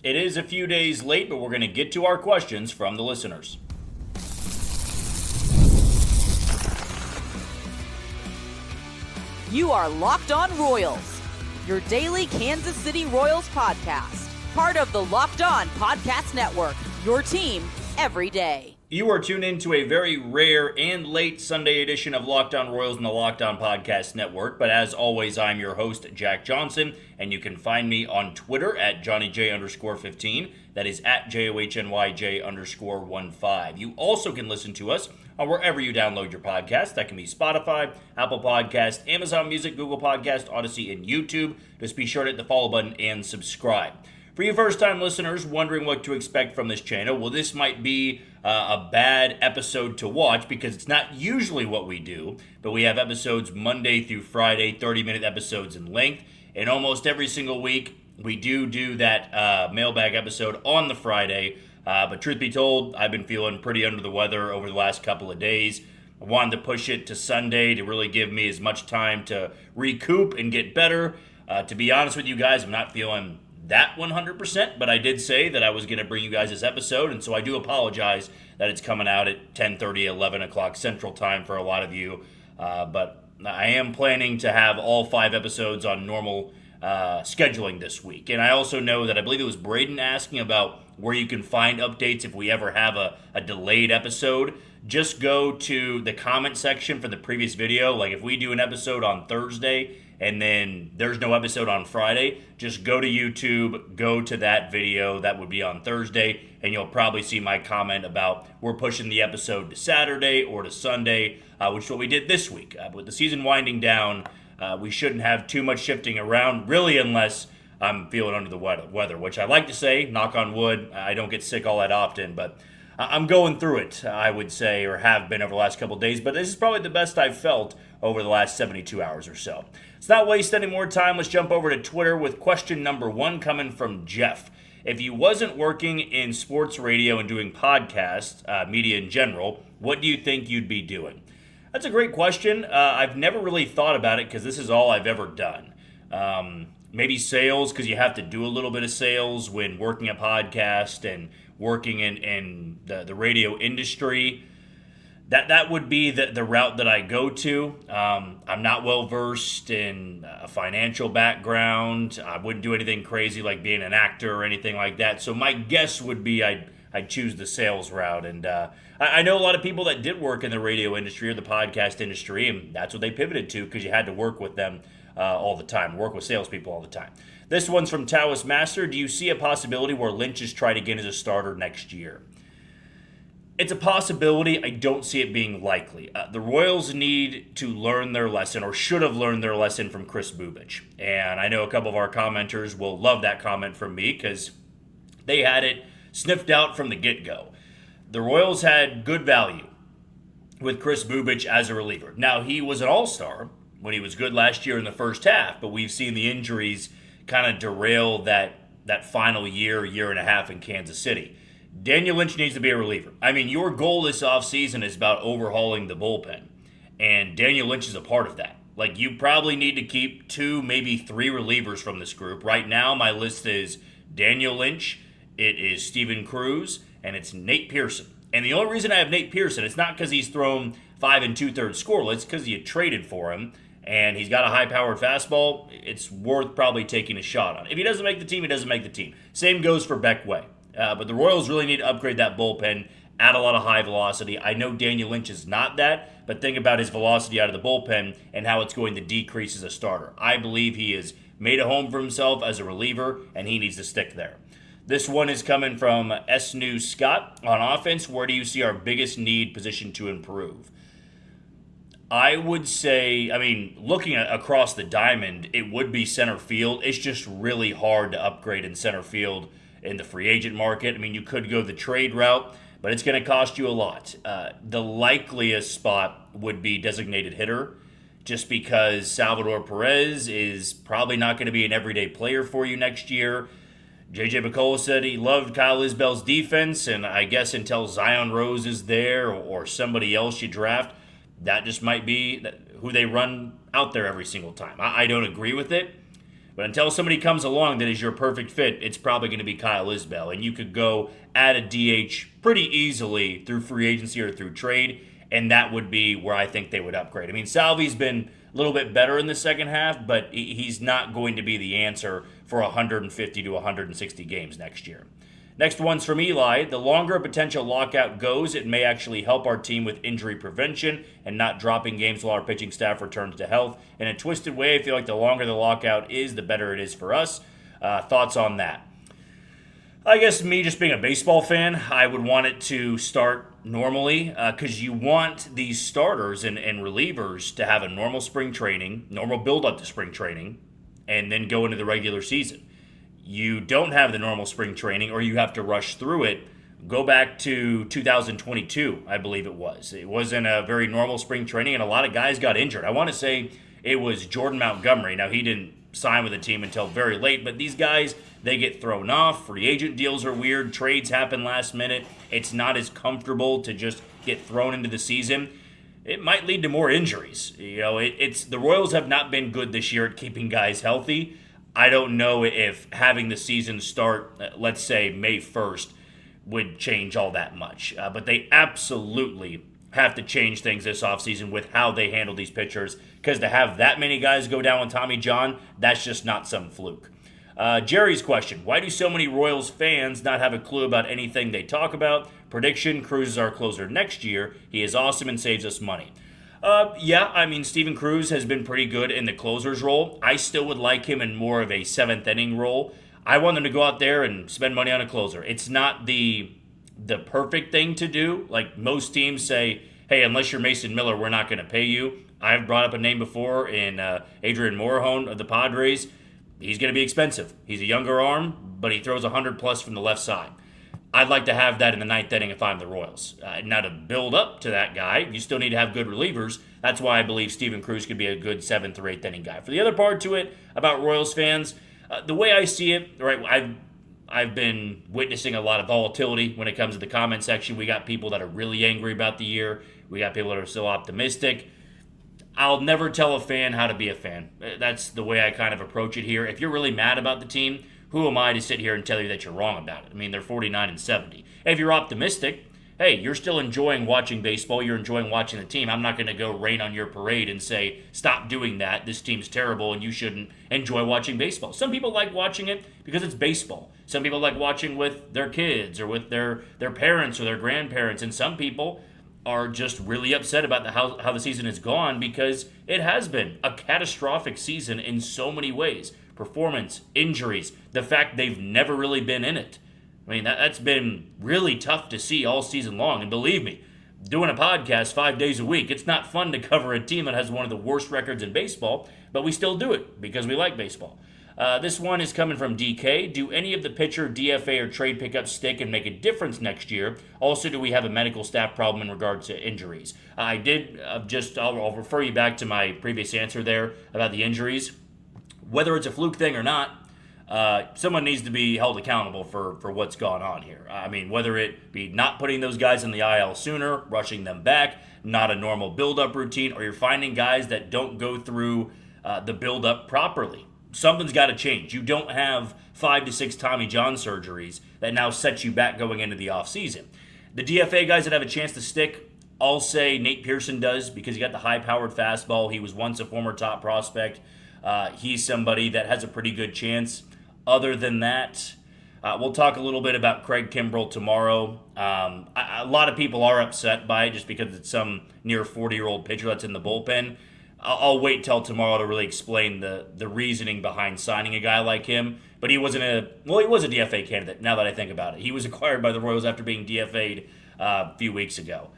It is a few days late, but we're going to get to our questions from the listeners. You are Locked On Royals, your daily Kansas City Royals podcast. Part of the Locked On Podcast Network, your team every day. You are tuned into a very rare and late Sunday edition of Locked On Royals in the Locked On Podcast Network. But as always, I'm your host, Jack Johnson, and you can find me on Twitter at JohnnyJ_15. That is at JOHNYJ_15. You also can listen to us on wherever you download your podcast. That can be Spotify, Apple Podcast, Amazon Music, Google Podcast, Odyssey, and YouTube. Just be sure to hit the follow button and subscribe. For you first-time listeners wondering what to expect from this channel, well, this might be a bad episode to watch because it's not usually what we do, but we have episodes Monday through Friday, 30-minute episodes in length, and almost every single week we do that mailbag episode on the Friday, but truth be told, I've been feeling pretty under the weather over the last couple of days. I wanted to push it to Sunday to really give me as much time to recoup and get better. To be honest with you guys, I'm not feeling that 100%, but I did say that I was going to bring you guys this episode, and so I do apologize that it's coming out at 10:30, 11 o'clock Central Time for a lot of you, but I am planning to have all 5 episodes on normal scheduling this week. And I also know that I believe it was Braden asking about where you can find updates if we ever have a delayed episode. Just go to the comment section for the previous video. Like if we do an episode on Thursday and then there's no episode on Friday, just go to YouTube, go to that video that would be on Thursday, and you'll probably see my comment about we're pushing the episode to Saturday or to Sunday, which is what we did this week. With the season winding down, we shouldn't have too much shifting around, really, unless I'm feeling under the weather, which I like to say, knock on wood, I don't get sick all that often, but I'm going through it, I would say, or have been over the last couple of days, but this is probably the best I've felt over the last 72 hours or so. Let's not waste any more time. Let's jump over to Twitter with question number 1 coming from Jeff. If you wasn't working in sports radio and doing podcasts, media in general, what do you think you'd be doing? That's a great question. I've never really thought about it because this is all I've ever done. Maybe sales, because you have to do a little bit of sales when working a podcast and working in the radio industry. That would be the route that I go to. I'm not well versed in a financial background. I wouldn't do anything crazy like being an actor or anything like that. So my guess would be I'd choose the sales route. And I know a lot of people that did work in the radio industry or the podcast industry, and that's what they pivoted to because you had to work with them all the time, work with salespeople all the time. This one's from Taoist Master. Do you see a possibility where Lynch is tried again as a starter next year? It's a possibility. I don't see it being likely. The Royals need to learn their lesson, or should have learned their lesson from Kris Bubic. And I know a couple of our commenters will love that comment from me because they had it sniffed out from the get-go. The Royals had good value with Kris Bubic as a reliever. Now, he was an all-star when he was good last year in the first half, but we've seen the injuries kind of derail that final year and a half in Kansas City. Daniel Lynch needs to be a reliever. I mean, your goal this offseason is about overhauling the bullpen, and Daniel Lynch is a part of that. Like, you probably need to keep 2, maybe 3 relievers from this group. Right now, my list is Daniel Lynch, it is Steven Cruz, and it's Nate Pearson. And the only reason I have Nate Pearson, it's not because he's thrown 5 2/3 scoreless, because you traded for him, and he's got a high-powered fastball. It's worth probably taking a shot on. If he doesn't make the team, he doesn't make the team. Same goes for Beck Way. But the Royals really need to upgrade that bullpen, add a lot of high velocity. I know Daniel Lynch is not that, but think about his velocity out of the bullpen and how it's going to decrease as a starter. I believe he has made a home for himself as a reliever, and he needs to stick there. This one is coming from S. News Scott. On offense, where do you see our biggest need position to improve? I would say, looking across the diamond, it would be center field. It's just really hard to upgrade in center field in the free agent market. You could go the trade route, but it's going to cost you a lot. The likeliest spot would be designated hitter, just because Salvador Perez is probably not going to be an everyday player for you next year. J.J. McCullough said he loved Kyle Isbell's defense, and I guess until Zion Rose is there or somebody else you draft, that just might be who they run out there every single time. I don't agree with it, But until somebody comes along that is your perfect fit, it's probably going to be Kyle Isbell. And you could go add a DH pretty easily through free agency or through trade, and that would be where I think they would upgrade. I mean, Salvi's been a little bit better in the second half, but he's not going to be the answer for 150 to 160 games next year. Next one's from Eli. The longer a potential lockout goes, it may actually help our team with injury prevention and not dropping games while our pitching staff returns to health. In a twisted way, I feel like the longer the lockout is, the better it is for us. Thoughts on that? I guess me just being a baseball fan, I would want it to start normally because you want these starters and relievers to have a normal spring training, normal build-up to spring training, and then go into the regular season. You don't have the normal spring training or you have to rush through it. Go back to 2022, I believe it was. It wasn't a very normal spring training and a lot of guys got injured. I want to say it was Jordan Montgomery. Now, he didn't sign with the team until very late, but these guys, they get thrown off. Free agent deals are weird. Trades happen last minute. It's not as comfortable to just get thrown into the season. It might lead to more injuries. You know, it's the Royals have not been good this year at keeping guys healthy. I don't know if having the season start, let's say, May 1st, would change all that much. But they absolutely have to change things this offseason with how they handle these pitchers, because to have that many guys go down with Tommy John, that's just not some fluke. Jerry's question: why do so many Royals fans not have a clue about anything they talk about? Prediction: Cruz is our closer next year. He is awesome and saves us money. Yeah, I mean, Steven Cruz has been pretty good in the closer's role. I still would like him in more of a seventh inning role. I want them to go out there and spend money on a closer. It's not the perfect thing to do. Like most teams say, hey, unless you're Mason Miller, we're not going to pay you. I've brought up a name before in Adrian Morejon of the Padres. He's going to be expensive. He's a younger arm, but he throws 100 plus from the left side. I'd like to have that in the ninth inning if I'm the Royals. Now, to build up to that guy, you still need to have good relievers. That's why I believe Steven Cruz could be a good seventh or eighth inning guy. For the other part to it about Royals fans, the way I see it, right, I've been witnessing a lot of volatility when it comes to the comment section. We got people that are really angry about the year. We got people that are still optimistic. I'll never tell a fan how to be a fan. That's the way I kind of approach it here. If you're really mad about the team, who am I to sit here and tell you that you're wrong about it? I mean, they're 49-70. If you're optimistic, hey, you're still enjoying watching baseball. You're enjoying watching the team. I'm not going to go rain on your parade and say, stop doing that. This team's terrible and you shouldn't enjoy watching baseball. Some people like watching it because it's baseball. Some people like watching with their kids or with their parents or their grandparents. And some people are just really upset about how the season has gone because it has been a catastrophic season in so many ways. Performance, injuries, the fact they've never really been in it. I mean, that's been really tough to see all season long. And believe me, doing a podcast 5 days a week, it's not fun to cover a team that has one of the worst records in baseball, but we still do it because we like baseball. This one is coming from DK. Do any of the pitcher, DFA, or trade pickups stick and make a difference next year? Also, do we have a medical staff problem in regards to injuries? I did I'll refer you back to my previous answer there about the injuries. Whether it's a fluke thing or not, someone needs to be held accountable for what's gone on here. I mean, whether it be not putting those guys in the IL sooner, rushing them back, not a normal build-up routine, or you're finding guys that don't go through the build-up properly. Something's got to change. You don't have 5 to 6 Tommy John surgeries that now set you back going into the offseason. The DFA guys that have a chance to stick, I'll say Nate Pearson does because he got the high-powered fastball. He was once a former top prospect. He's somebody that has a pretty good chance. Other than that, we'll talk a little bit about Craig Kimbrell tomorrow. A lot of people are upset by it just because it's some near 40-year-old pitcher that's in the bullpen. I'll wait till tomorrow to really explain the reasoning behind signing a guy like him. But he was a DFA candidate, now that I think about it. He was acquired by the Royals after being DFA'd a few weeks ago.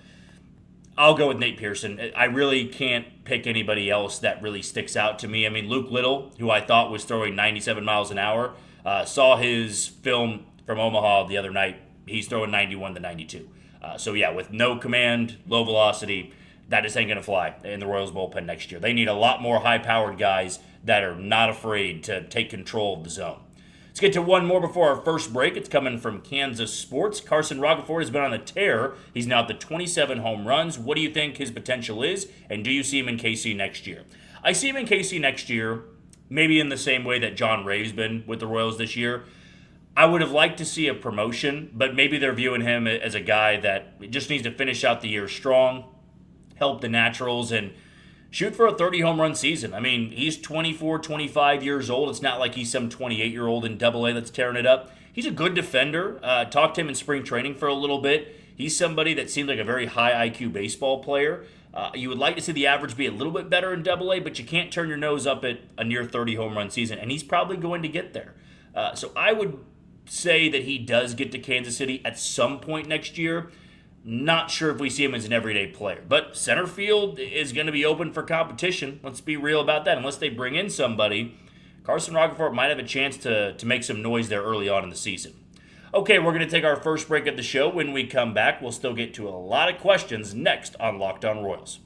I'll go with Nate Pearson. I really can't pick anybody else that really sticks out to me. I mean, Luke Little, who I thought was throwing 97 miles an hour, saw his film from Omaha the other night. He's throwing 91 to 92. So yeah, with no command, low velocity, that just ain't going to fly in the Royals bullpen next year. They need a lot more high-powered guys that are not afraid to take control of the zone. Let's get to one more before our first break. It's coming from Kansas Sports. Carson Rockefeller has been on a tear. He's now at the 27 home runs. What do you think his potential is, and do you see him in KC next year? I see him in KC next year maybe in the same way that John Ray's been with the Royals this year. I would have liked to see a promotion, but maybe they're viewing him as a guy that just needs to finish out the year strong, help the Naturals, and shoot for a 30 home run season. I mean, he's 24, 25 years old. It's not like he's some 28-year-old in Double A that's tearing it up. He's a good defender. Talked to him in spring training for a little bit. He's somebody that seems like a very high IQ baseball player. You would like to see the average be a little bit better in Double A, but you can't turn your nose up at a near 30 home run season, and he's probably going to get there. So I would say that he does get to Kansas City at some point next year. Not sure if we see him as an everyday player. But center field is going to be open for competition. Let's be real about that. Unless they bring in somebody, Carson Rockefeller might have a chance to make some noise there early on in the season. Okay, we're going to take our first break of the show. When we come back, we'll still get to a lot of questions next on Locked On Royals.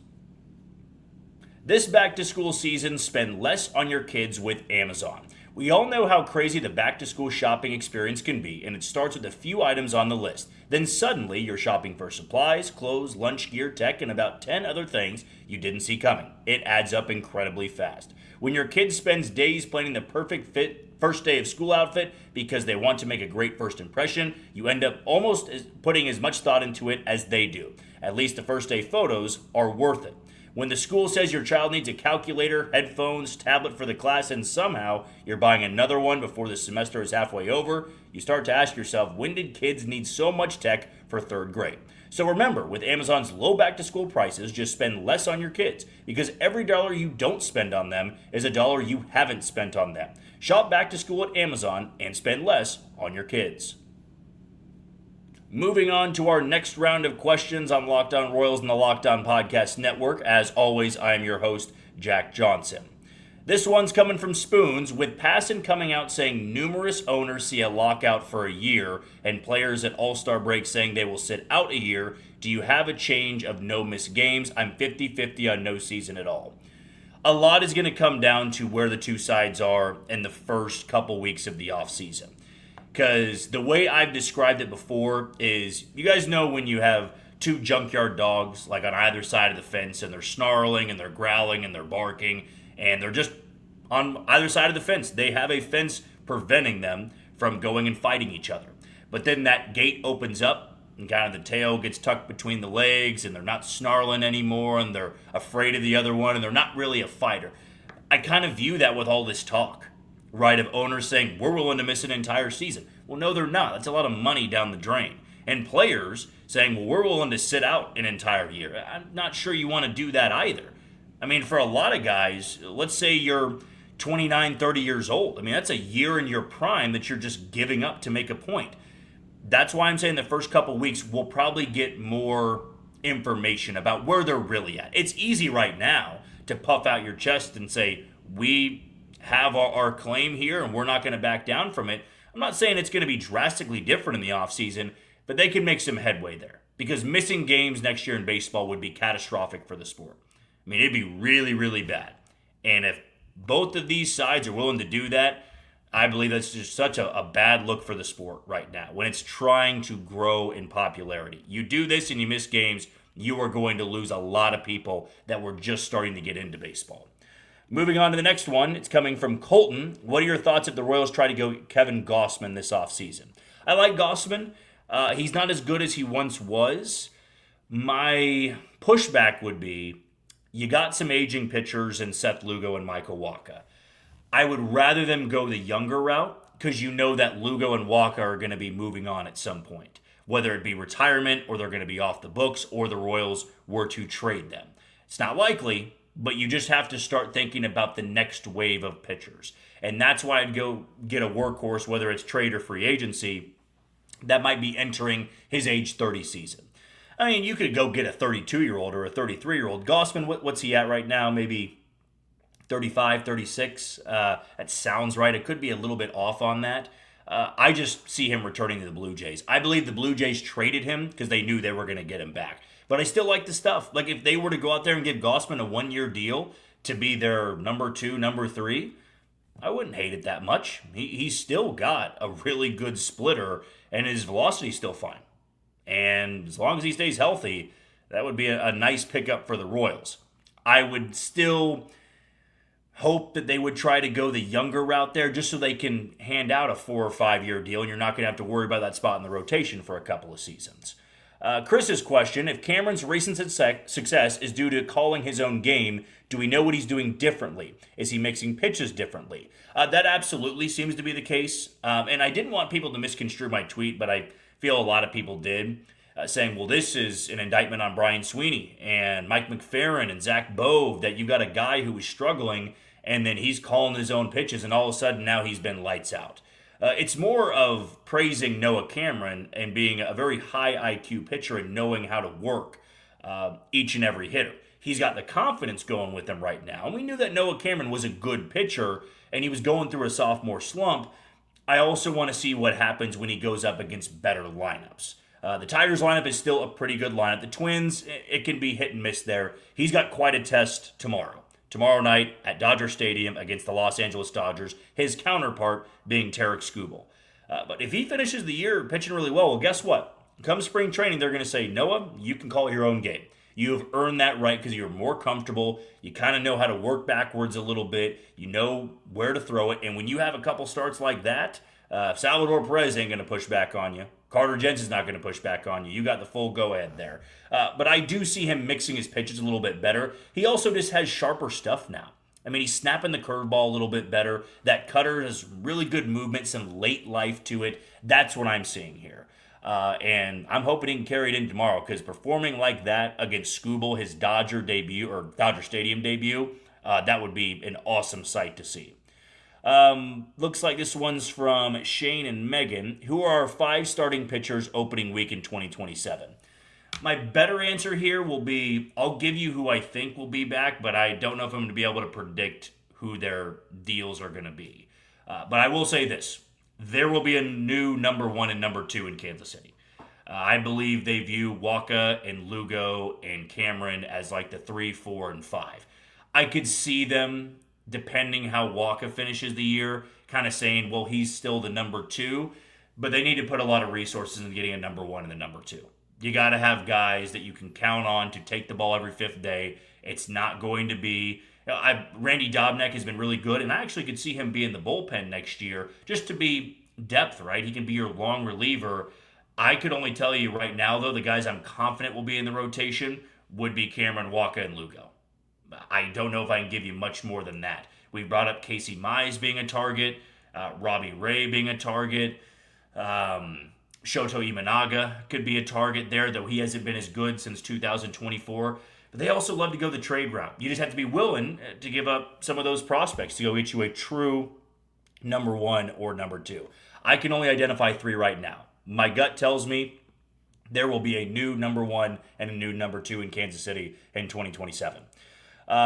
This back-to-school season, spend less on your kids with Amazon. We all know how crazy the back-to-school shopping experience can be, and it starts with a few items on the list. Then suddenly, you're shopping for supplies, clothes, lunch gear, tech, and about 10 other things you didn't see coming. It adds up incredibly fast. When your kid spends days planning the perfect fit first day of school outfit because they want to make a great first impression, you end up almost putting as much thought into it as they do. At least the first day photos are worth it. When the school says your child needs a calculator, headphones, tablet for the class, and somehow you're buying another one before the semester is halfway over, you start to ask yourself, when did kids need so much tech for third grade? So remember, with Amazon's low back-to-school prices, just spend less on your kids, because every dollar you don't spend on them is a dollar you haven't spent on them. Shop back to school at Amazon and spend less on your kids. Moving on to our next round of questions on Locked On Royals and the Locked On Podcast Network. As always, I am your host, Jack Johnson. This one's coming from Spoons, with Passan coming out saying numerous owners see a lockout for a year and players at All-Star break saying they will sit out a year. Do you have a change of no missed games? I'm 50-50 on no season at all. A lot is going to come down to where the two sides are in the first couple weeks of the offseason. Because the way I've described it before is, you guys know when you have two junkyard dogs like on either side of the fence and they're snarling and they're growling and they're barking and they're just on either side of the fence. They have a fence preventing them from going and fighting each other. But then that gate opens up and kind of the tail gets tucked between the legs and they're not snarling anymore and they're afraid of the other one and they're not really a fighter. I kind of view that with all this talk, right, of owners saying, we're willing to miss an entire season. Well, no, they're not. That's a lot of money down the drain. And players saying, well, we're willing to sit out an entire year. I'm not sure you want to do that either. I mean, for a lot of guys, let's say you're 29, 30 years old. I mean, that's a year in your prime that you're just giving up to make a point. That's why I'm saying the first couple weeks we'll probably get more information about where they're really at. It's easy right now to puff out your chest and say, we have our claim here and we're not going to back down from it. I'm not saying it's going to be drastically different in the offseason, but they can make some headway there because missing games next year in baseball would be catastrophic for the sport. I mean, it'd be really, really bad. And if both of these sides are willing to do that, I believe that's just such a bad look for the sport right now when it's trying to grow in popularity. You do this and you miss games, you are going to lose a lot of people that were just starting to get into baseball. Moving on to the next one, it's coming from Colton. What are your thoughts if the Royals try to go Kevin Gausman this offseason? I like Gausman. He's not as good as he once was. My pushback would be, you got some aging pitchers in Seth Lugo and Michael Wacha. I would rather them go the younger route because you know that Lugo and Wacha are going to be moving on at some point, whether it be retirement or they're going to be off the books or the Royals were to trade them. It's not likely, but you just have to start thinking about the next wave of pitchers. And that's why I'd go get a workhorse, whether it's trade or free agency, that might be entering his age 30 season. I mean, you could go get a 32-year-old or a 33-year-old. Gausman, what's he at right now? Maybe 35, 36. That sounds right. It could be a little bit off on that. I just see him returning to the Blue Jays. I believe the Blue Jays traded him because they knew they were going to get him back. But I still like the stuff. Like if they were to go out there and give Gausman a one-year deal to be their number 2, number 3, I wouldn't hate it that much. He's still got a really good splitter and his velocity's still fine. And as long as he stays healthy, that would be a nice pickup for the Royals. I would still hope that they would try to go the younger route there just so they can hand out a 4 or 5 year deal and you're not going to have to worry about that spot in the rotation for a couple of seasons. Chris's question, if Cameron's recent success is due to calling his own game, do we know what he's doing differently? Is he mixing pitches differently? That absolutely seems to be the case. And I didn't want people to misconstrue my tweet, but I feel a lot of people did, saying, well, this is an indictment on Brian Sweeney and Mike McFerrin and Zach Bove, that you've got a guy who was struggling and then he's calling his own pitches and all of a sudden now he's been lights out. It's more of praising Noah Cameron and being a very high IQ pitcher and knowing how to work each and every hitter. He's got the confidence going with him right now. And we knew that Noah Cameron was a good pitcher and he was going through a sophomore slump. I also want to see what happens when he goes up against better lineups. The Tigers lineup is still a pretty good lineup. The Twins, it can be hit and miss there. He's got quite a test tomorrow. Tomorrow night at Dodger Stadium against the Los Angeles Dodgers, his counterpart being Tarek Skubal. But if he finishes the year pitching really well, guess what? Come spring training, they're going to say, Noah, you can call your own game. You have earned that right because you're more comfortable. You kind of know how to work backwards a little bit. You know where to throw it. And when you have a couple starts like that, Salvador Perez ain't going to push back on you. Carter Jensen's not going to push back on you. You got the full go-ahead there. But I do see him mixing his pitches a little bit better. He also just has sharper stuff now. I mean, he's snapping the curveball a little bit better. That cutter has really good movement, some late life to it. That's what I'm seeing here. And I'm hoping he can carry it in tomorrow because performing like that against Skubal, his Dodger Stadium debut, that would be an awesome sight to see. Looks like this one's from Shane and Megan. Who are our 5 starting pitchers opening week in 2027? My better answer here will be, I'll give you who I think will be back, but I don't know if I'm going to be able to predict who their deals are going to be. But I will say this. There will be a new number 1 and number 2 in Kansas City. I believe they view Waka and Lugo and Cameron as like the 3, 4, and 5. I could see them, depending how Waka finishes the year, kind of saying, well, he's still the number 2, but they need to put a lot of resources into getting a number 1 and a number 2. You got to have guys that you can count on to take the ball every 5th day. It's not going to be... Randy Dobnak has been really good, and I actually could see him be in the bullpen next year just to be depth, right? He can be your long reliever. I could only tell you right now, though, the guys I'm confident will be in the rotation would be Cameron, Waka, and Lugo. I don't know if I can give you much more than that. We brought up Casey Mize being a target, Robbie Ray being a target, Shoto Imanaga could be a target there, though he hasn't been as good since 2024. But they also love to go the trade route. You just have to be willing to give up some of those prospects to go get you a true number 1 or number 2. I can only identify 3 right now. My gut tells me there will be a new number 1 and a new number 2 in Kansas City in 2027.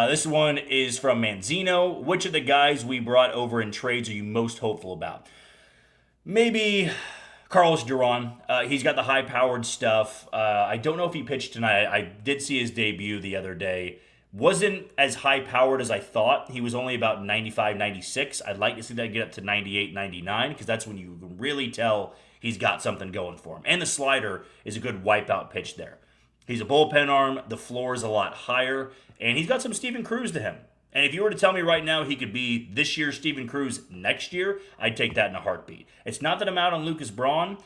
This one is from Manzino. Which of the guys we brought over in trades are you most hopeful about? Maybe Carlos Duran. He's got the high-powered stuff. I don't know if he pitched tonight. I did see his debut the other day. Wasn't as high-powered as I thought. He was only about 95, 96. I'd like to see that get up to 98, 99 because that's when you can really tell he's got something going for him. And the slider is a good wipeout pitch there. He's a bullpen arm. The floor is a lot higher. And he's got some Steven Cruz to him. And if you were to tell me right now he could be this year's Steven Cruz next year, I'd take that in a heartbeat. It's not that I'm out on Lucas Braun.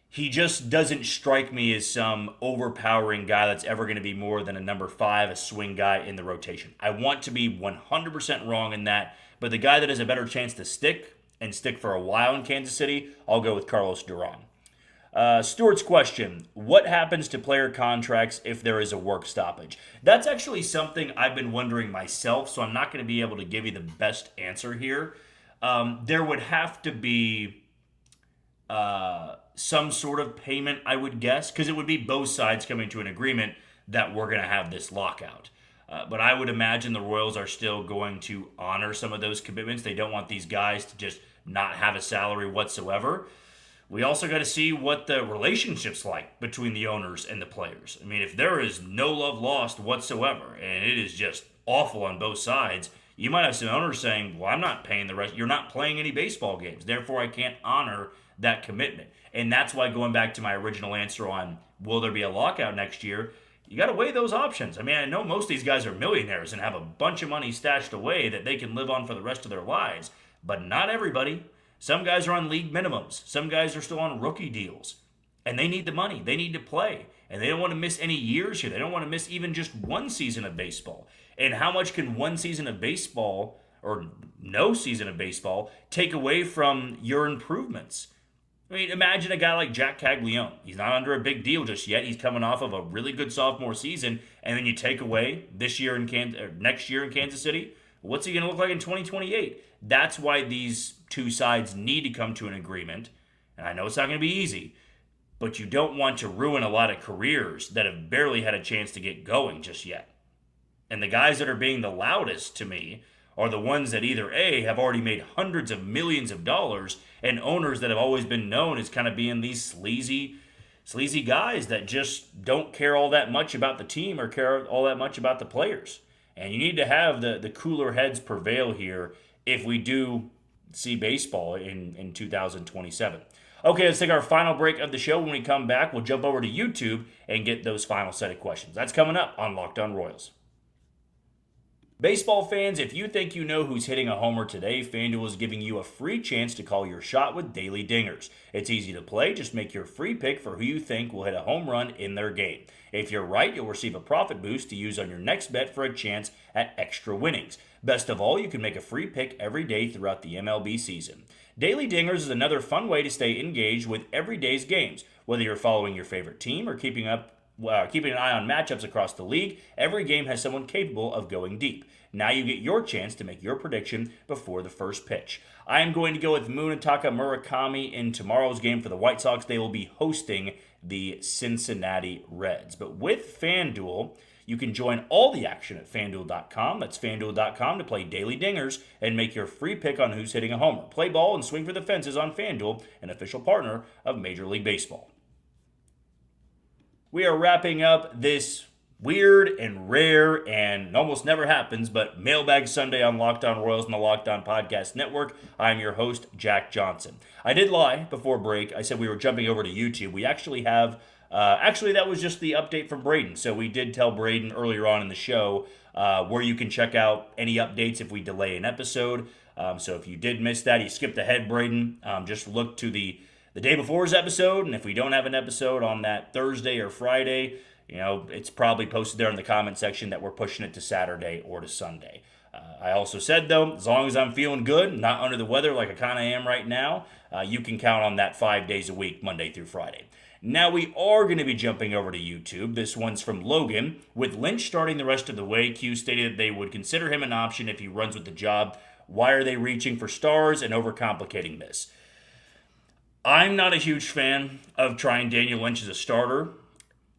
He just doesn't strike me as some overpowering guy that's ever going to be more than a number 5, a swing guy in the rotation. I want to be 100% wrong in that. But the guy that has a better chance to stick and stick for a while in Kansas City, I'll go with Carlos Duran. Stuart's question, what happens to player contracts if there is a work stoppage? That's actually something I've been wondering myself, so I'm not going to be able to give you the best answer here. There would have to be some sort of payment, I would guess, because it would be both sides coming to an agreement that we're going to have this lockout. But I would imagine the Royals are still going to honor some of those commitments. They don't want these guys to just not have a salary whatsoever. We also got to see what the relationship's like between the owners and the players. I mean, if there is no love lost whatsoever, and it is just awful on both sides, you might have some owners saying, well, I'm not paying the rest. You're not playing any baseball games. Therefore, I can't honor that commitment. And that's why going back to my original answer on will there be a lockout next year, you got to weigh those options. I mean, I know most of these guys are millionaires and have a bunch of money stashed away that they can live on for the rest of their lives, but not everybody. Some guys are on league minimums. Some guys are still on rookie deals, and they need the money. They need to play, and they don't want to miss any years here. They don't want to miss even just one season of baseball. And how much can one season of baseball or no season of baseball take away from your improvements? I mean, imagine a guy like Jack Caglione. He's not under a big deal just yet. He's coming off of a really good sophomore season, and then you take away this year in next year in Kansas City. What's he going to look like in 2028? That's why these two sides need to come to an agreement. And I know it's not going to be easy, but you don't want to ruin a lot of careers that have barely had a chance to get going just yet. And the guys that are being the loudest to me are the ones that either A, have already made hundreds of millions of dollars, and owners that have always been known as kind of being these sleazy guys that just don't care all that much about the team or care all that much about the players. And you need to have the cooler heads prevail here if we do see baseball in 2027. Okay, let's take our final break of the show. When we come back, we'll jump over to YouTube and get those final set of questions. That's coming up on Locked On Royals. Baseball fans, if you think you know who's hitting a homer today, FanDuel is giving you a free chance to call your shot with daily dingers. It's easy to play. Just make your free pick for who you think will hit a home run in their game. If you're right, you'll receive a profit boost to use on your next bet for a chance at extra winnings. Best of all, you can make a free pick every day throughout the MLB season. Daily Dingers is another fun way to stay engaged with every day's games. Whether you're following your favorite team or keeping an eye on matchups across the league, every game has someone capable of going deep. Now you get your chance to make your prediction before the first pitch. I am going to go with Munetaka Murakami in tomorrow's game for the White Sox. They will be hosting the Cincinnati Reds. But with FanDuel, you can join all the action at FanDuel.com. That's FanDuel.com to play Daily Dingers and make your free pick on who's hitting a homer. Play ball and swing for the fences on FanDuel, an official partner of Major League Baseball. We are wrapping up this weird and rare and almost never happens, but Mailbag Sunday on Locked On Royals and the Locked On Podcast Network. I'm your host, Jack Johnson. I did lie before break. I said we were jumping over to YouTube. We actually have, that was just the update from Braden. So we did tell Braden earlier on in the show where you can check out any updates if we delay an episode. So if you did miss that, you skipped ahead, Braden. Just look to the day before's episode, and if we don't have an episode on that Thursday or Friday, it's probably posted there in the comment section that we're pushing it to Saturday or to Sunday. I also said, though, as long as I'm feeling good, not under the weather like I kind of am right now, you can count on that 5 days a week, Monday through Friday. Now we are going to be jumping over to YouTube. This one's from Logan. With Lynch starting the rest of the way, Q stated that they would consider him an option if he runs with the job. Why are they reaching for stars and overcomplicating this? I'm not a huge fan of trying Daniel Lynch as a starter,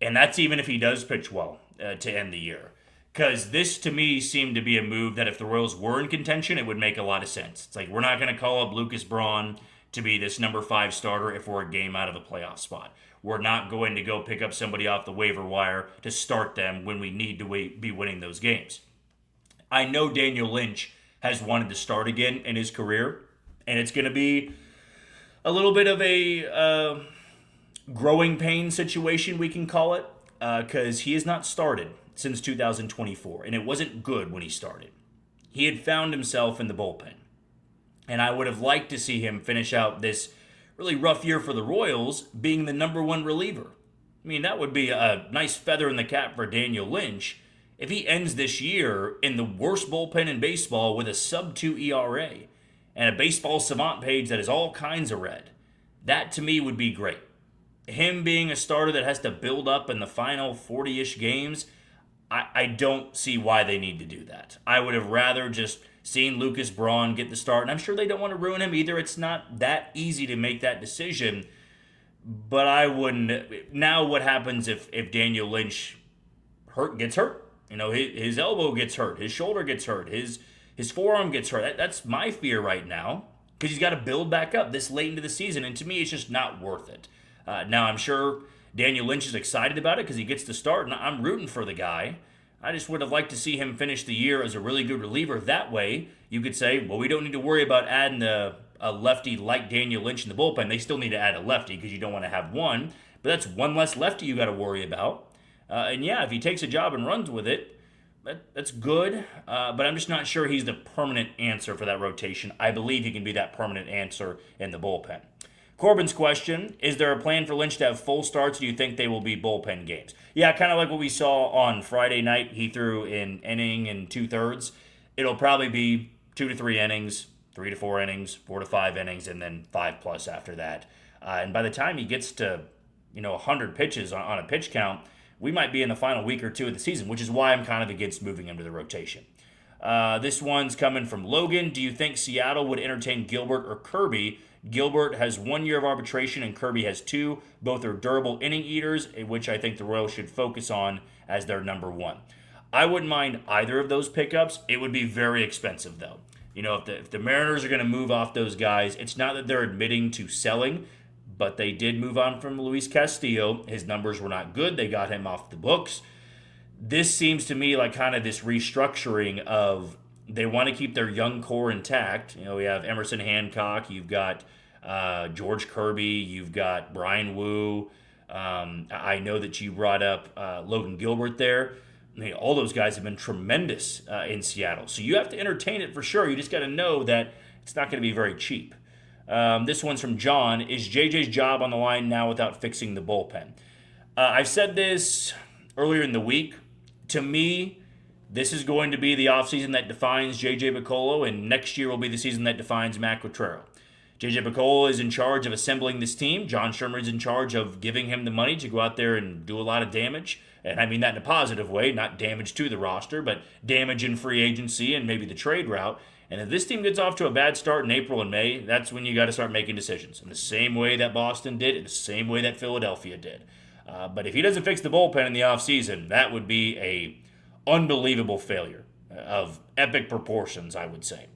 and that's even if he does pitch well to end the year. Because this, to me, seemed to be a move that if the Royals were in contention, it would make a lot of sense. It's like, we're not going to call up Lucas Braun to be this number 5 starter if we're a game out of a playoff spot. We're not going to go pick up somebody off the waiver wire to start them when we need to be winning those games. I know Daniel Lynch has wanted to start again in his career, and it's going to be a little bit of a growing pain situation, we can call it, because he has not started since 2024, and it wasn't good when he started. He had found himself in the bullpen, and I would have liked to see him finish out this really rough year for the Royals being the number 1 reliever. I mean, that would be a nice feather in the cap for Daniel Lynch if he ends this year in the worst bullpen in baseball with a sub-2 ERA and a baseball savant page that is all kinds of red. That, to me, would be great. Him being a starter that has to build up in the final 40-ish games, I don't see why they need to do that. I would have rather just seen Lucas Braun get the start, and I'm sure they don't want to ruin him either. It's not that easy to make that decision, but I wouldn't. Now what happens if Daniel Lynch gets hurt? His elbow gets hurt, his shoulder gets hurt, his forearm gets hurt. That's my fear right now, because he's got to build back up this late into the season, and to me, it's just not worth it. Now, I'm sure Daniel Lynch is excited about it because he gets to start, and I'm rooting for the guy. I just would have liked to see him finish the year as a really good reliever. That way, you could say, well, we don't need to worry about adding a lefty like Daniel Lynch in the bullpen. They still need to add a lefty because you don't want to have one, but that's one less lefty you got to worry about. And yeah, if he takes a job and runs with it, that's good. But I'm just not sure he's the permanent answer for that rotation. I believe he can be that permanent answer in the bullpen. Corbin's question, is there a plan for Lynch to have full starts? Do you think they will be bullpen games? Yeah, kind of like what we saw on Friday night. He threw an inning and 2/3. It'll probably be 2 to 3 innings, 3 to 4 innings, 4 to 5 innings, and then 5+ after that. And by the time he gets to 100 pitches on a pitch count, we might be in the final week or two of the season, which is why I'm kind of against moving him to the rotation. This one's coming from Logan. Do you think Seattle would entertain Gilbert or Kirby? Gilbert has 1 year of arbitration and Kirby has 2. Both are durable inning eaters, which I think the Royals should focus on as their number 1. I wouldn't mind either of those pickups. It would be very expensive, though. If the Mariners are going to move off those guys, it's not that they're admitting to selling, but they did move on from Luis Castillo. His numbers were not good. They got him off the books. This seems to me like kind of this restructuring of they want to keep their young core intact. We have Emerson Hancock. You've got George Kirby. You've got Brian Wu. I know that you brought up Logan Gilbert there. All those guys have been tremendous in Seattle. So you have to entertain it for sure. You just got to know that it's not going to be very cheap. This one's from John. Is JJ's job on the line now without fixing the bullpen? I've said this earlier in the week. To me, this is going to be the offseason that defines JJ Picollo, and next year will be the season that defines Matt Quatrero. JJ Picollo is in charge of assembling this team. John Sherman is in charge of giving him the money to go out there and do a lot of damage. And I mean that in a positive way, not damage to the roster, but damage in free agency and maybe the trade route. And if this team gets off to a bad start in April and May, that's when you got to start making decisions. In the same way that Boston did, in the same way that Philadelphia did. But if he doesn't fix the bullpen in the offseason, that would be a unbelievable failure of epic proportions, I would say.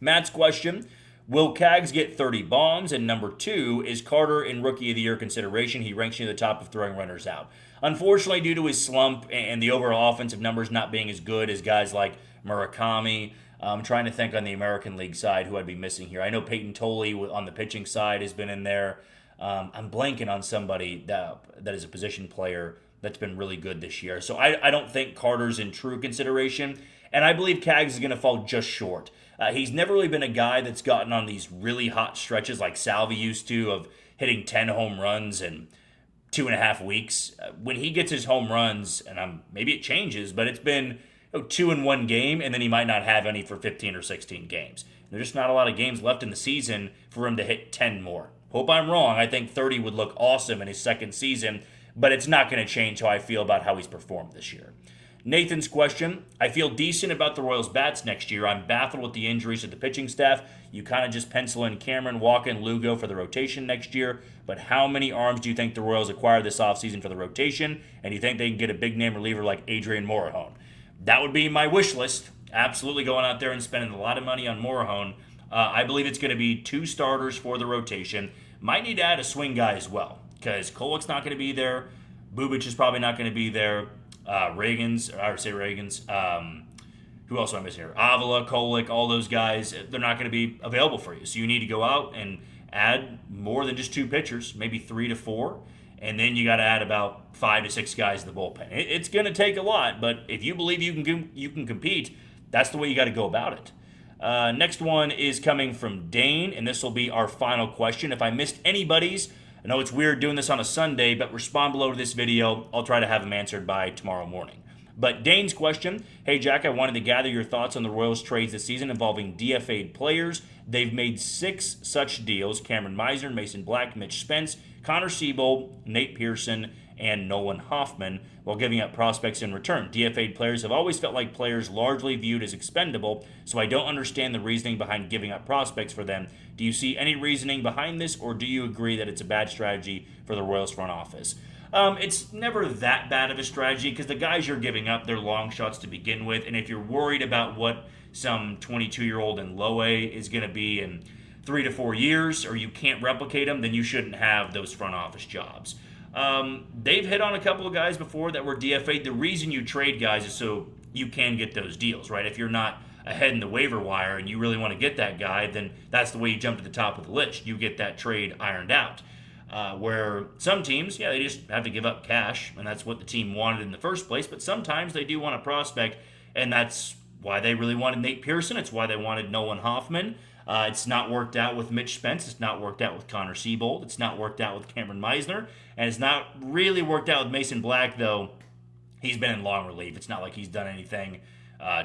Matt's question, will Cags get 30 bombs? And number 2, is Carter in Rookie of the Year consideration? He ranks near the top of throwing runners out. Unfortunately, due to his slump and the overall offensive numbers not being as good as guys like Murakami, I'm trying to think on the American League side who I'd be missing here. I know Peyton Tolley on the pitching side has been in there. I'm blanking on somebody that is a position player that's been really good this year. So I don't think Carter's in true consideration. And I believe Cags is going to fall just short. He's never really been a guy that's gotten on these really hot stretches like Salvi used to of hitting 10 home runs in 2.5 weeks. When he gets his home runs, and maybe it changes, but it's been 2 in one game, and then he might not have any for 15 or 16 games. There's just not a lot of games left in the season for him to hit 10 more. Hope I'm wrong. I think 30 would look awesome in his second season, but it's not going to change how I feel about how he's performed this year. Nathan's question, I feel decent about the Royals' bats next year. I'm baffled with the injuries to the pitching staff. You kind of just pencil in Cameron, Walker, and Lugo for the rotation next year, but how many arms do you think the Royals acquire this offseason for the rotation, and do you think they can get a big-name reliever like Adrian Morejon? That would be my wish list. Absolutely going out there and spending a lot of money on Morejon. I believe it's going to be 2 starters for the rotation. Might need to add a swing guy as well, because Kolek's not going to be there. Bubic is probably not going to be there. Reagans. Who else am I missing here? Avila, Kolek, all those guys, they're not going to be available for you. So you need to go out and add more than just 2 pitchers, maybe 3 to 4. And then you got to add about 5 to 6 guys in the bullpen. It's going to take a lot, but if you believe you can compete, that's the way you got to go about it. Next one is coming from Dane, and this will be our final question. If I missed anybody's, I know it's weird doing this on a Sunday, but respond below to this video. I'll try to have them answered by tomorrow morning. But Dane's question, hey Jack, I wanted to gather your thoughts on the Royals trades this season involving DFA'd players. They've made 6 such deals: Cameron Meisner, Mason Black, Mitch Spence, Connor Siebold, Nate Pearson, and Nolan Hoffman, while giving up prospects in return. DFA'd players have always felt like players largely viewed as expendable, so I don't understand the reasoning behind giving up prospects for them. Do you see any reasoning behind this, or do you agree that it's a bad strategy for the Royals front office? It's never that bad of a strategy, because the guys you're giving up, they're long shots to begin with, and if you're worried about what some 22-year-old in low A is going to be in 3 to 4 years, or you can't replicate them, then you shouldn't have those front office jobs. They've hit on a couple of guys before that were DFA'd. The reason you trade guys is so you can get those deals, right? If you're not ahead in the waiver wire and you really want to get that guy, then that's the way you jump to the top of the list. You get that trade ironed out. Where some teams, they just have to give up cash, and that's what the team wanted in the first place. But sometimes they do want a prospect, and that's why they really wanted Nate Pearson. It's why they wanted Nolan Hoffman. It's not worked out with Mitch Spence. It's not worked out with Connor Siebold. It's not worked out with Cameron Meisner. And it's not really worked out with Mason Black, though he's been in long relief. It's not like he's done anything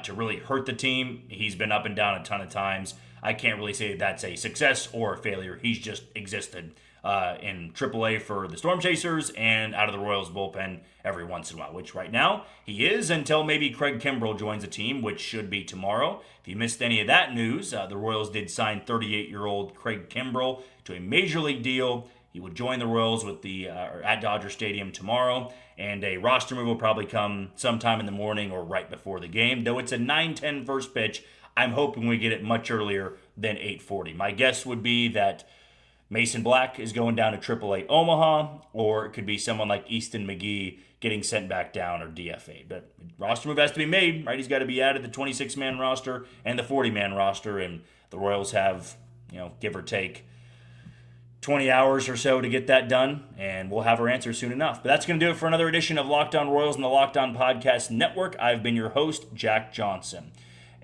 to really hurt the team. He's been up and down a ton of times. I can't really say that's a success or a failure. He's just existed in AAA for the Storm Chasers and out of the Royals bullpen every once in a while, which right now he is until maybe Craig Kimbrell joins the team, which should be tomorrow. If you missed any of that news, the Royals did sign 38-year-old Craig Kimbrell to a major league deal. He would join the Royals at Dodger Stadium tomorrow, and a roster move will probably come sometime in the morning or right before the game. Though it's a 9:10 first pitch, I'm hoping we get it much earlier than 8:40. My guess would be that Mason Black is going down to AAA Omaha, or it could be someone like Easton McGee getting sent back down or DFA'd. But roster move has to be made, right? He's got to be added to the 26-man roster and the 40-man roster, and the Royals have, give or take 20 hours or so to get that done, and we'll have our answer soon enough. But that's going to do it for another edition of Locked On Royals on the Locked On Podcast Network. I've been your host, Jack Johnson.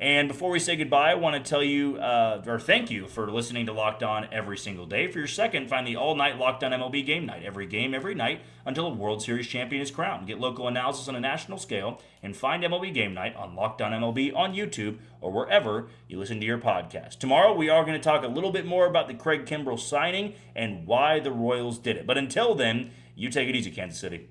And before we say goodbye, I want to tell you, or thank you for listening to Locked On every single day. For your second, find the all-night Locked On MLB Game Night. Every game, every night, until a World Series champion is crowned. Get local analysis on a national scale, and find MLB Game Night on Locked On MLB on YouTube or wherever you listen to your podcast. Tomorrow, we are going to talk a little bit more about the Craig Kimbrell signing and why the Royals did it. But until then, you take it easy, Kansas City.